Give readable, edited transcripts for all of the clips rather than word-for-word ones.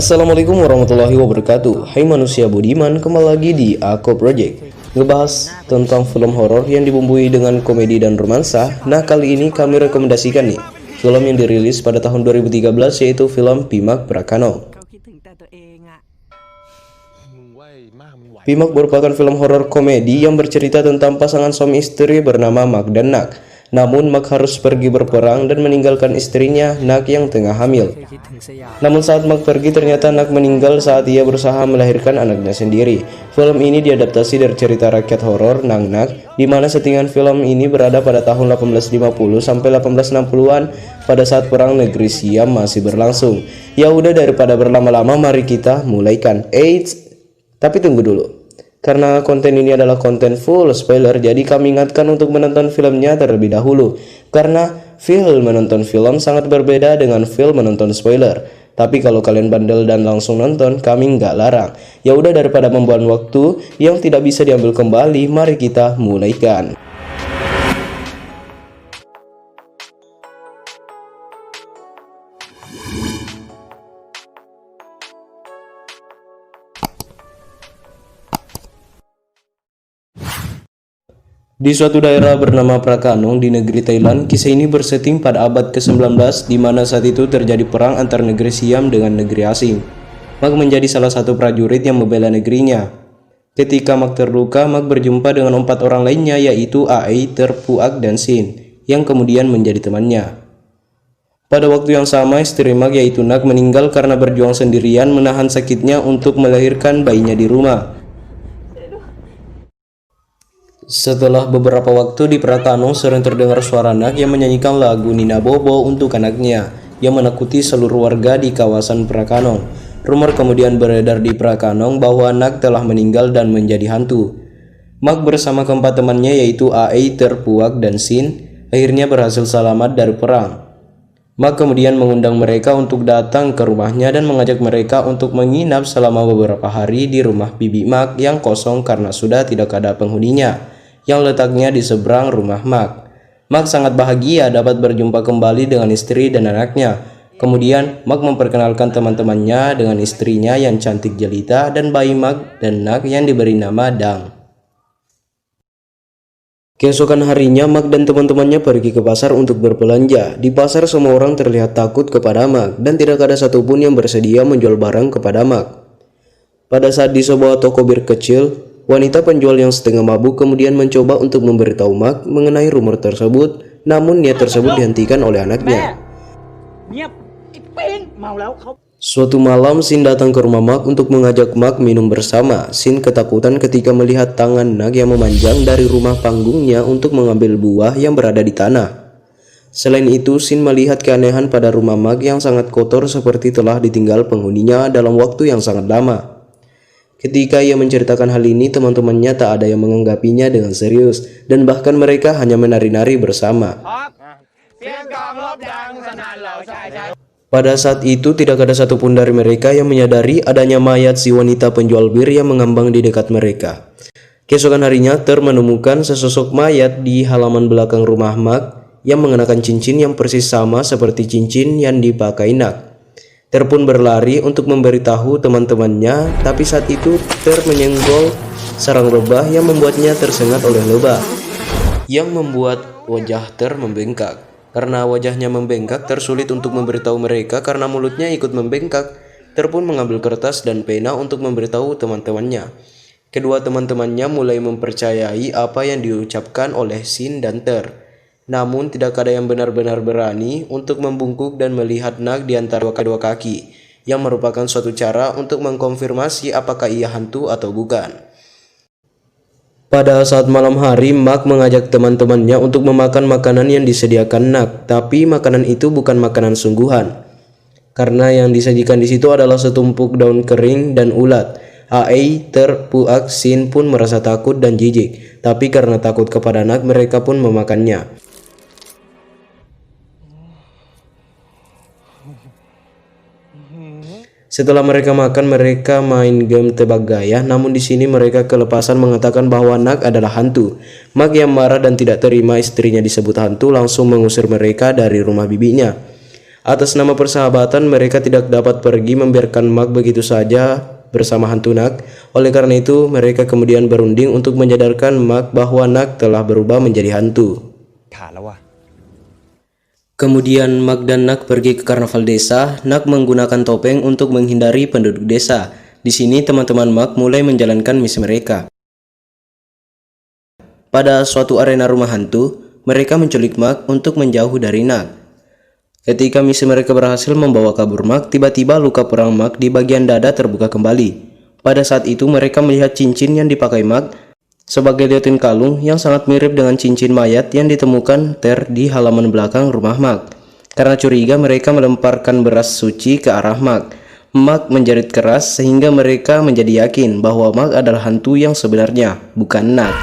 Assalamualaikum warahmatullahi wabarakatuh. Hai manusia budiman, kembali lagi di Ako Project, ngebahas tentang film horor yang dibumbui dengan komedi dan romansa. Nah, kali ini kami rekomendasikan nih film yang dirilis pada tahun 2013, yaitu film Pimak Prakano. Pimak merupakan film horor komedi yang bercerita tentang pasangan suami istri bernama Mak dan Nak. Namun Mak harus pergi berperang dan meninggalkan istrinya, Nak, yang tengah hamil. Namun saat Mak pergi, ternyata Nak meninggal saat ia berusaha melahirkan anaknya sendiri. Film ini diadaptasi dari cerita rakyat horor Nang Nak, di mana settingan film ini berada pada tahun 1850 sampai 1860-an, pada saat perang negeri Siam masih berlangsung. Ya udah, daripada berlama-lama, mari kita mulaikan. Tapi tunggu dulu. Karena konten ini adalah konten full spoiler, jadi kami ingatkan untuk menonton filmnya terlebih dahulu. Karena feel menonton film sangat berbeda dengan feel menonton spoiler. Tapi kalau kalian bandel dan langsung nonton, kami nggak larang. Ya udah, daripada membuang waktu yang tidak bisa diambil kembali, mari kita mulaikan. Di suatu daerah bernama Prakanong di negeri Thailand, kisah ini bersetting pada abad ke-19, di mana saat itu terjadi perang antar negeri Siam dengan negeri asing. Mak menjadi salah satu prajurit yang membela negerinya. Ketika Mak terluka, Mak berjumpa dengan 4 orang lainnya, yaitu Aai, Ter, Puak, dan Sin, yang kemudian menjadi temannya. Pada waktu yang sama, istri Mak yaitu Nak meninggal karena berjuang sendirian menahan sakitnya untuk melahirkan bayinya di rumah. Setelah beberapa waktu di Prakanong, sering terdengar suara Nak yang menyanyikan lagu Nina Bobo untuk anaknya, yang menakuti seluruh warga di kawasan Prakanong. Rumor kemudian beredar di Prakanong bahwa Nak telah meninggal dan menjadi hantu. Mak bersama keempat temannya yaitu Aai, Ter, Puak, dan Sin akhirnya berhasil selamat dari perang. Mak kemudian mengundang mereka untuk datang ke rumahnya dan mengajak mereka untuk menginap selama beberapa hari di rumah bibi Mak yang kosong karena sudah tidak ada penghuninya, yang letaknya di seberang rumah Mak. Mak sangat bahagia dapat berjumpa kembali dengan istri dan anaknya. Kemudian Mak memperkenalkan teman-temannya dengan istrinya yang cantik jelita dan bayi Mak dan Nak yang diberi nama Dang. Keesokan harinya, Mak dan teman-temannya pergi ke pasar untuk berbelanja. Di pasar semua orang terlihat takut kepada Mak dan tidak ada satupun yang bersedia menjual barang kepada Mak. Pada saat di sebuah toko bir kecil, wanita penjual yang setengah mabuk kemudian mencoba untuk memberitahu Mak mengenai rumor tersebut, namun niat tersebut dihentikan oleh anaknya. Suatu malam, Sin datang ke rumah Mak untuk mengajak Mak minum bersama. Sin ketakutan ketika melihat tangan Nak yang memanjang dari rumah panggungnya untuk mengambil buah yang berada di tanah. Selain itu, Sin melihat keanehan pada rumah Mak yang sangat kotor seperti telah ditinggal penghuninya dalam waktu yang sangat lama. Ketika ia menceritakan hal ini, teman-temannya tak ada yang menganggapinya dengan serius, dan bahkan mereka hanya menari-nari bersama. Pada saat itu tidak ada satupun dari mereka yang menyadari adanya mayat si wanita penjual bir yang mengambang di dekat mereka. Keesokan harinya, Ter menemukan sesosok mayat di halaman belakang rumah Mak yang mengenakan cincin yang persis sama seperti cincin yang dipakai Nak. Ter pun berlari untuk memberitahu teman-temannya, tapi saat itu Ter menyenggol sarang lebah yang membuatnya tersengat oleh lebah, yang membuat wajah Ter membengkak. Karena wajahnya membengkak, Ter sulit untuk memberitahu mereka karena mulutnya ikut membengkak. Ter pun mengambil kertas dan pena untuk memberitahu teman-temannya. Kedua teman-temannya mulai mempercayai apa yang diucapkan oleh Sin dan Ter. Namun tidak ada yang benar-benar berani untuk membungkuk dan melihat Nak di antara kedua kaki, yang merupakan suatu cara untuk mengkonfirmasi apakah ia hantu atau bukan. Pada saat malam hari, Mak mengajak teman-temannya untuk memakan makanan yang disediakan Nak, tapi makanan itu bukan makanan sungguhan. Karena yang disajikan di situ adalah setumpuk daun kering dan ulat. Aai, Ter, Puak, Sin pun merasa takut dan jijik, tapi karena takut kepada Nak, mereka pun memakannya. Setelah mereka makan, mereka main game tebak gaya. Namun di sini mereka kelepasan mengatakan bahwa Nak adalah hantu. Mak yang marah dan tidak terima istrinya disebut hantu langsung mengusir mereka dari rumah bibinya. Atas nama persahabatan, mereka tidak dapat pergi membiarkan Mark begitu saja bersama hantu Nak. Oleh karena itu, mereka kemudian berunding untuk menyadarkan Mark bahwa Nak telah berubah menjadi hantu. Kemudian Mark dan Nak pergi ke karnaval desa. Nak menggunakan topeng untuk menghindari penduduk desa. Di sini teman-teman Mark mulai menjalankan misi mereka. Pada suatu arena rumah hantu, mereka menculik Mark untuk menjauh dari Nak. Ketika misi mereka berhasil membawa kabur Mark, tiba-tiba luka perang Mark di bagian dada terbuka kembali. Pada saat itu mereka melihat cincin yang dipakai Mark sebagai liontin kalung yang sangat mirip dengan cincin mayat yang ditemukan Ter di halaman belakang rumah Mark. Karena curiga, mereka melemparkan beras suci ke arah Mark. Mark menjerit keras sehingga mereka menjadi yakin bahwa Mark adalah hantu yang sebenarnya, bukan Nak.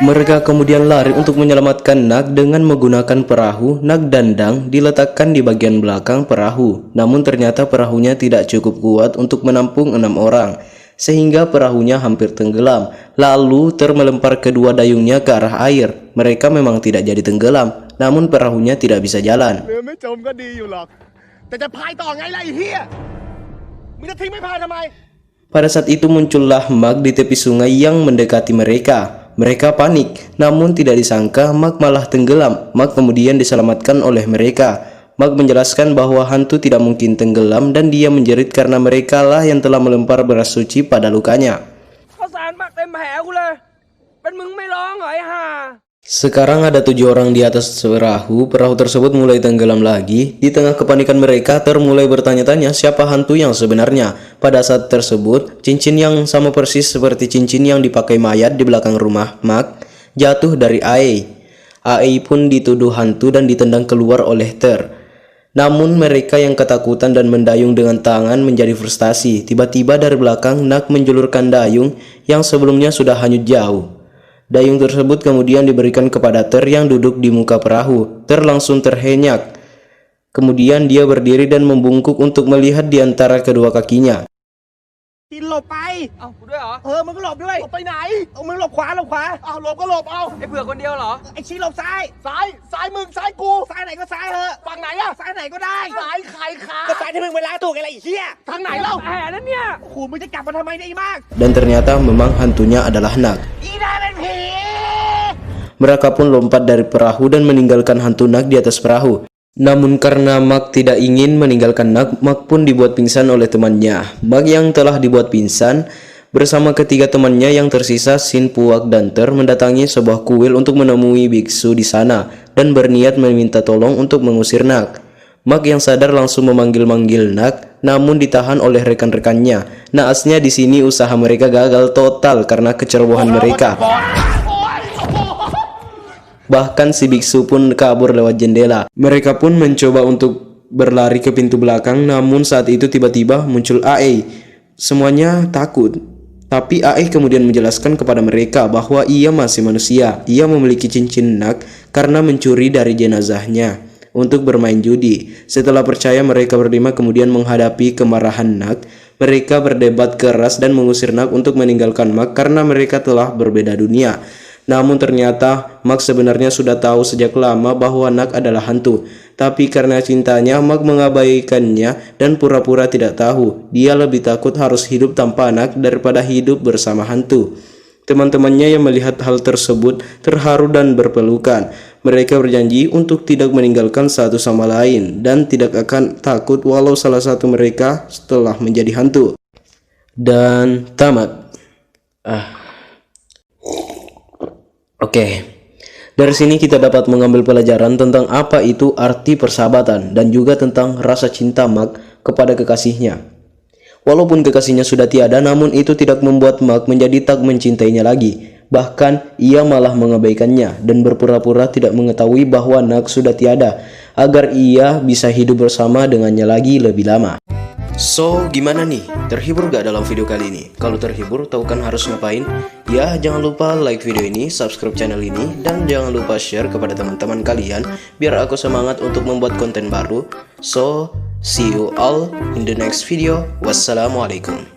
Mereka kemudian lari untuk menyelamatkan Nak dengan menggunakan perahu. Nak Dandang diletakkan di bagian belakang perahu. Namun ternyata perahunya tidak cukup kuat untuk menampung 6 orang, sehingga perahunya hampir tenggelam. Lalu Ter melempar kedua dayungnya ke arah air. Mereka memang tidak jadi tenggelam, namun perahunya tidak bisa jalan. Pada saat itu muncullah Mark di tepi sungai yang mendekati mereka. Mereka panik, namun tidak disangka Mark malah tenggelam. Mark kemudian diselamatkan oleh mereka. Mark menjelaskan bahwa hantu tidak mungkin tenggelam dan dia menjerit karena mereka lah yang telah melempar beras suci pada lukanya. Sekarang ada 7 orang di atas perahu. Perahu tersebut mulai tenggelam lagi. Di tengah kepanikan mereka, Ter mulai bertanya-tanya siapa hantu yang sebenarnya. Pada saat tersebut, cincin yang sama persis seperti cincin yang dipakai mayat di belakang rumah Mark jatuh dari Ae. Ae pun dituduh hantu dan ditendang keluar oleh Ter. Namun mereka yang ketakutan dan mendayung dengan tangan menjadi frustasi. Tiba-tiba dari belakang Nak menjulurkan dayung yang sebelumnya sudah hanyut jauh. Dayung tersebut kemudian diberikan kepada Ter yang duduk di muka perahu. Ter langsung terhenyak. Kemudian dia berdiri dan membungkuk untuk melihat di antara kedua kakinya. Dan ternyata memang hantunya adalah Nak. Mereka pun lompat dari perahu dan meninggalkan hantu Nak di atas perahu. Namun karena Mark tidak ingin meninggalkan Nak, Mark pun dibuat pingsan oleh temannya. Mark yang telah dibuat pingsan bersama ketiga temannya yang tersisa, Sin, Puak, dan Ter mendatangi sebuah kuil untuk menemui biksu di sana dan berniat meminta tolong untuk mengusir Nak. Mark yang sadar langsung memanggil-manggil Nak, namun ditahan oleh rekan-rekannya. Naasnya di sini usaha mereka gagal total karena kecerobohan mereka. Bahkan si biksu pun kabur lewat jendela. Mereka pun mencoba untuk berlari ke pintu belakang, namun saat itu tiba-tiba muncul Ae. Semuanya takut. Tapi Ae kemudian menjelaskan kepada mereka bahwa ia masih manusia. Ia memiliki cincin Nak karena mencuri dari jenazahnya untuk bermain judi. Setelah percaya, mereka berlima kemudian menghadapi kemarahan Nak. Mereka berdebat keras dan mengusir Nak untuk meninggalkan Mark karena mereka telah berbeda dunia. Namun ternyata Mark sebenarnya sudah tahu sejak lama bahwa Nak adalah hantu. Tapi karena cintanya, Mark mengabaikannya dan pura-pura tidak tahu. Dia lebih takut harus hidup tanpa Nak daripada hidup bersama hantu. Teman-temannya yang melihat hal tersebut terharu dan berpelukan. Mereka berjanji untuk tidak meninggalkan satu sama lain dan tidak akan takut walau salah satu mereka setelah menjadi hantu. Dan tamat. Oke, dari sini kita dapat mengambil pelajaran tentang apa itu arti persahabatan dan juga tentang rasa cinta Mark kepada kekasihnya. Walaupun kekasihnya sudah tiada, namun itu tidak membuat Mark menjadi tak mencintainya lagi. Bahkan ia malah mengabaikannya dan berpura-pura tidak mengetahui bahwa Nak sudah tiada agar ia bisa hidup bersama dengannya lagi lebih lama. So, gimana nih? Terhibur gak dalam video kali ini? Kalau terhibur, tahu kan harus ngapain? Ya, jangan lupa like video ini, subscribe channel ini, dan jangan lupa share kepada teman-teman kalian biar aku semangat untuk membuat konten baru. So, see you all in the next video. Wassalamualaikum.